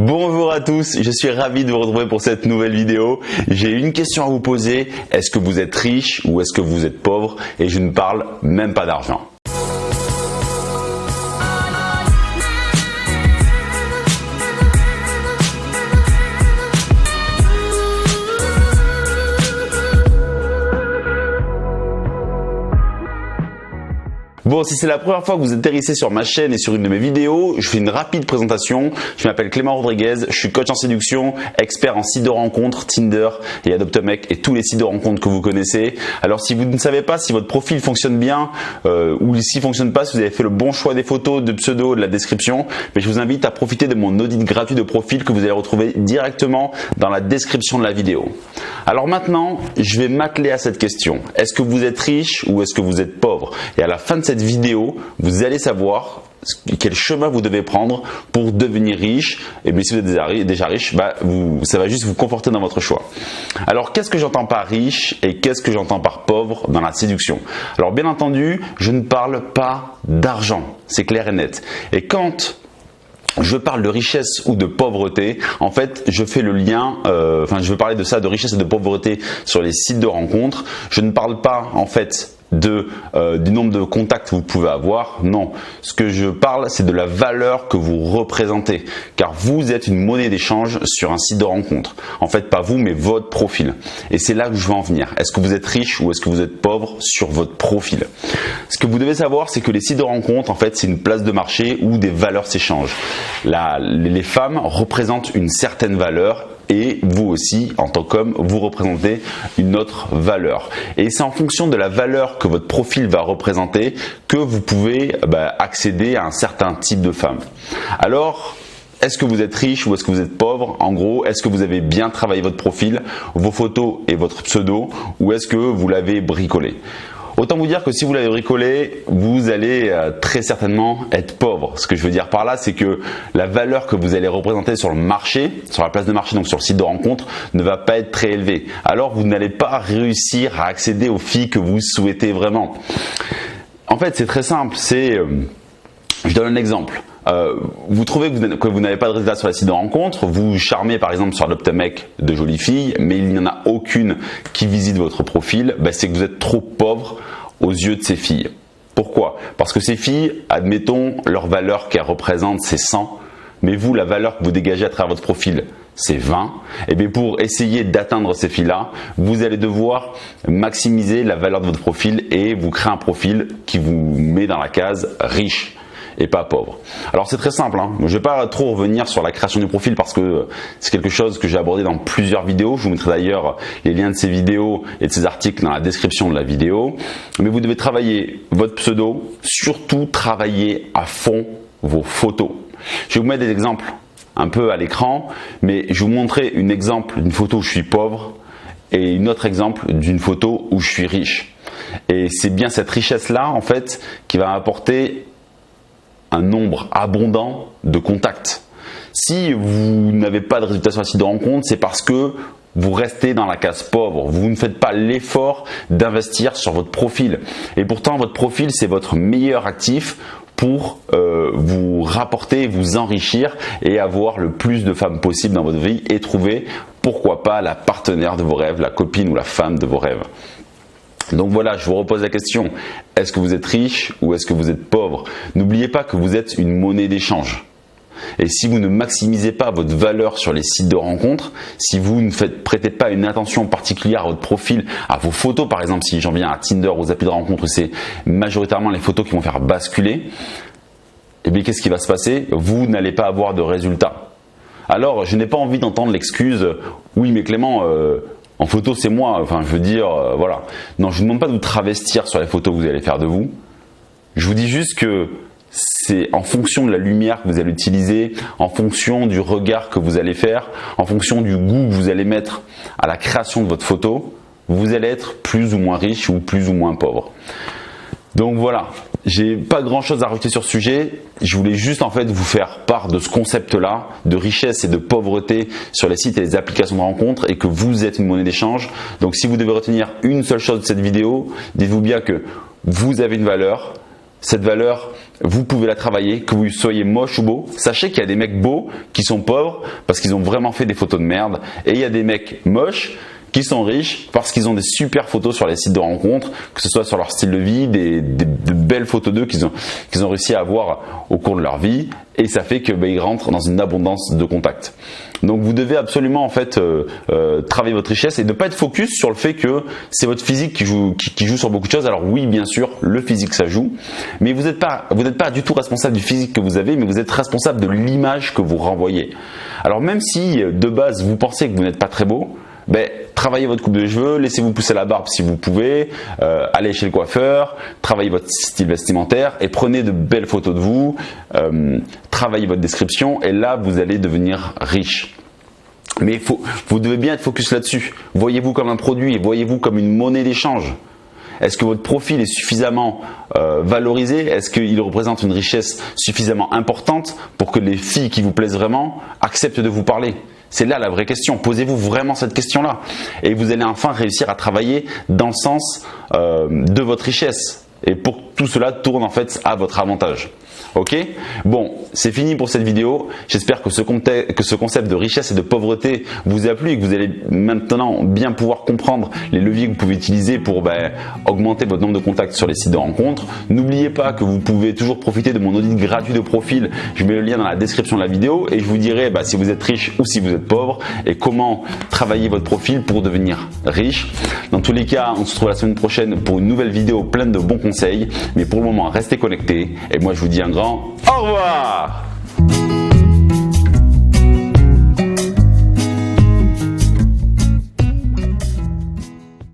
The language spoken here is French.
Bonjour à tous, je suis ravi de vous retrouver pour cette nouvelle vidéo. J'ai une question à vous poser, est-ce que vous êtes riche ou est-ce que vous êtes pauvre? Et je ne parle même pas d'argent. Bon, si c'est la première fois que vous atterrissez sur ma chaîne et sur une de mes vidéos, je fais une rapide présentation. Je m'appelle Clément Rodriguez, je suis coach en séduction, expert en sites de rencontres, Tinder et Adopt-A-Mec et tous les sites de rencontres que vous connaissez. Alors si vous ne savez pas si votre profil fonctionne bien ou s'il ne fonctionne pas, si vous avez fait le bon choix des photos, de pseudo, de la description, mais je vous invite à profiter de mon audit gratuit de profil que vous allez retrouver directement dans la description de la vidéo. Alors maintenant, je vais m'atteler à cette question. Est-ce que vous êtes riche ou est-ce que vous êtes pauvre? Et à la fin de cette vidéo, vous allez savoir quel chemin vous devez prendre pour devenir riche. Et bien si vous êtes déjà riche, ça va juste vous conforter dans votre choix. Alors qu'est-ce que j'entends par riche et qu'est-ce que j'entends par pauvre dans la séduction? Alors bien entendu, je ne parle pas d'argent, c'est clair et net. Et quand je parle de richesse ou de pauvreté, en fait, je fais le lien, je veux parler de ça, de richesse et de pauvreté sur les sites de rencontres. Je ne parle pas, en fait, du nombre de contacts que vous pouvez avoir. Non, ce que je parle, c'est de la valeur que vous représentez, car vous êtes une monnaie d'échange sur un site de rencontre. En fait, pas vous, mais votre profil. Et c'est là que je veux en venir. Est-ce que vous êtes riche ou est-ce que vous êtes pauvre sur votre profil? Ce que vous devez savoir, c'est que les sites de rencontre, en fait, c'est une place de marché où des valeurs s'échangent. Les femmes représentent une certaine valeur. Et vous aussi, en tant qu'homme, vous représentez une autre valeur. Et c'est en fonction de la valeur que votre profil va représenter que vous pouvez accéder à un certain type de femme. Alors, est-ce que vous êtes riche ou est-ce que vous êtes pauvre? En gros, est-ce que vous avez bien travaillé votre profil, vos photos et votre pseudo, ou est-ce que vous l'avez bricolé? Autant vous dire que si vous l'avez bricolé, vous allez très certainement être pauvre. Ce que je veux dire par là, c'est que la valeur que vous allez représenter sur le marché, sur la place de marché, donc sur le site de rencontre, ne va pas être très élevée. Alors vous n'allez pas réussir à accéder aux filles que vous souhaitez vraiment. En fait, c'est très simple. Je donne un exemple. Vous trouvez que vous n'avez pas de résultat sur les sites de rencontre, vous charmez par exemple sur Adopt-A-Mec de jolies filles, mais il n'y en a aucune qui visite votre profil, c'est que vous êtes trop pauvre aux yeux de ces filles. Pourquoi? Parce que ces filles, admettons, leur valeur qu'elles représentent c'est 100, mais vous, la valeur que vous dégagez à travers votre profil, c'est 20. Et bien pour essayer d'atteindre ces filles-là, vous allez devoir maximiser la valeur de votre profil et vous créer un profil qui vous met dans la case riche et pas pauvre. Alors c'est très simple, je ne vais pas trop revenir sur la création du profil parce que c'est quelque chose que j'ai abordé dans plusieurs vidéos. Je vous mettrai d'ailleurs les liens de ces vidéos et de ces articles dans la description de la vidéo. Mais vous devez travailler votre pseudo, surtout travailler à fond vos photos. Je vais vous mettre des exemples un peu à l'écran, mais je vais vous montrer un exemple d'une photo où je suis pauvre et un autre exemple d'une photo où je suis riche. Et c'est bien cette richesse-là en fait qui va apporter un nombre abondant de contacts. Si vous n'avez pas de résultats sur le site de rencontre, c'est parce que vous restez dans la case pauvre. Vous ne faites pas l'effort d'investir sur votre profil. Et pourtant, votre profil, c'est votre meilleur actif pour vous rapporter, vous enrichir et avoir le plus de femmes possible dans votre vie et trouver, pourquoi pas, la partenaire de vos rêves, la copine ou la femme de vos rêves. Donc voilà, je vous repose la question, est-ce que vous êtes riche ou est-ce que vous êtes pauvre? N'oubliez pas que vous êtes une monnaie d'échange. Et si vous ne maximisez pas votre valeur sur les sites de rencontres, si vous ne prêtez pas une attention particulière à votre profil, à vos photos par exemple, si j'en viens à Tinder, aux applis de rencontres, c'est majoritairement les photos qui vont faire basculer, et bien qu'est-ce qui va se passer? Vous n'allez pas avoir de résultats. Alors, je n'ai pas envie d'entendre l'excuse, oui mais Clément, en photo, c'est moi, voilà. Non, je ne vous demande pas de vous travestir sur les photos que vous allez faire de vous. Je vous dis juste que c'est en fonction de la lumière que vous allez utiliser, en fonction du regard que vous allez faire, en fonction du goût que vous allez mettre à la création de votre photo, vous allez être plus ou moins riche ou plus ou moins pauvre. Donc voilà, j'ai pas grand chose à rajouter sur ce sujet. Je voulais juste en fait vous faire part de ce concept-là de richesse et de pauvreté sur les sites et les applications de rencontres et que vous êtes une monnaie d'échange. Donc si vous devez retenir une seule chose de cette vidéo, dites-vous bien que vous avez une valeur. Cette valeur, vous pouvez la travailler, que vous soyez moche ou beau. Sachez qu'il y a des mecs beaux qui sont pauvres parce qu'ils ont vraiment fait des photos de merde. Et il y a des mecs moches qui sont riches parce qu'ils ont des super photos sur les sites de rencontres, que ce soit sur leur style de vie, de belles photos d'eux qu'ils ont réussi à avoir au cours de leur vie. Et ça fait qu'ils rentrent dans une abondance de contacts. Donc vous devez absolument en fait travailler votre richesse et ne pas être focus sur le fait que c'est votre physique qui joue sur beaucoup de choses. Alors oui, bien sûr, le physique ça joue, mais vous n'êtes pas du tout responsable du physique que vous avez, mais vous êtes responsable de l'image que vous renvoyez. Alors même si de base vous pensez que vous n'êtes pas très beau, travaillez votre coupe de cheveux, laissez-vous pousser la barbe si vous pouvez, allez chez le coiffeur, travaillez votre style vestimentaire et prenez de belles photos de vous, travaillez votre description et là vous allez devenir riche. Mais vous devez bien être focus là-dessus. Voyez-vous comme un produit, voyez-vous comme une monnaie d'échange. Est-ce que votre profil est suffisamment valorisé? Est-ce qu'il représente une richesse suffisamment importante pour que les filles qui vous plaisent vraiment acceptent de vous parler? C'est là la vraie question. Posez-vous vraiment cette question-là. Et vous allez enfin réussir à travailler dans le sens de votre richesse. Et pour que tout cela tourne en fait à votre avantage. Ok? Bon, c'est fini pour cette vidéo. J'espère que ce concept de richesse et de pauvreté vous a plu et que vous allez maintenant bien pouvoir comprendre les leviers que vous pouvez utiliser pour augmenter votre nombre de contacts sur les sites de rencontres. N'oubliez pas que vous pouvez toujours profiter de mon audit gratuit de profil. Je mets le lien dans la description de la vidéo et je vous dirai si vous êtes riche ou si vous êtes pauvre et comment travailler votre profil pour devenir riche. Dans tous les cas, on se retrouve la semaine prochaine pour une nouvelle vidéo pleine de bons conseils. Mais pour le moment, restez connectés et moi je vous dis un grand au revoir.